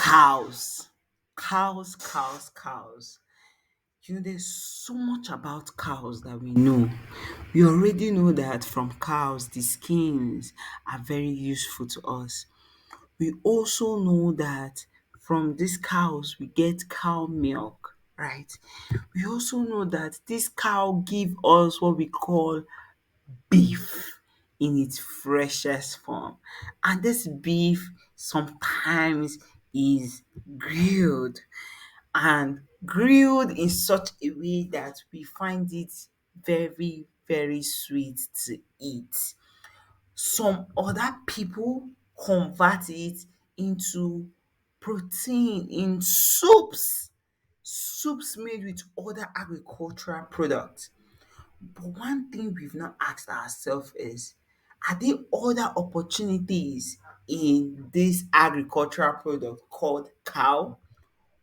Cows. Cows. There's so much about cows that we know. We already know that from cows, the skins are very useful to us. We also know that from these cows, we get cow milk, right? We also know that this cow give us what we call beef in its freshest form. And this beef sometimes is grilled and grilled in such a way that we find it very, very sweet to eat. Some other people convert it into protein in soups made with other agricultural products. But one thing we've not asked ourselves is, are there other opportunities in this agricultural product called cow?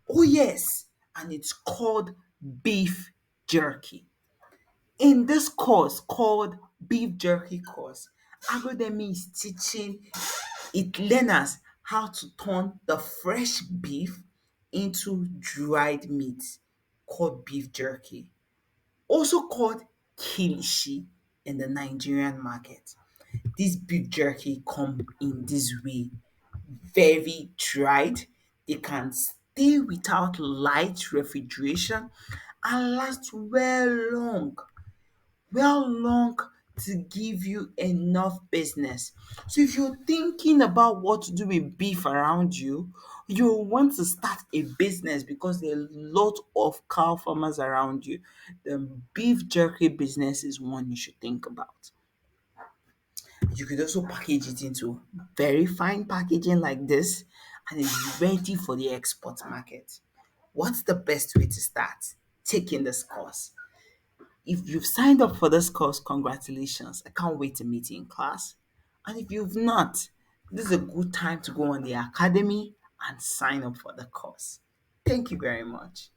Oh yes, and it's called beef jerky. In this course called beef jerky course, agronomy is teaching its learners how to turn the fresh beef into dried meat called beef jerky, also called Kilishi in the Nigerian market. This beef jerky come in this way, very dried. They can stay without light refrigeration and last well long to give you enough business. So if you're thinking about what to do with beef around you, you want to start a business because there are a lot of cow farmers around you. The beef jerky business is one you should think about. You could also package it into very fine packaging like this, and it's ready for the export market. What's the best way to start taking this course? If you've signed up for this course, congratulations. I can't wait to meet you in class. And if you've not, this is a good time to go on the academy and sign up for the course. Thank you very much.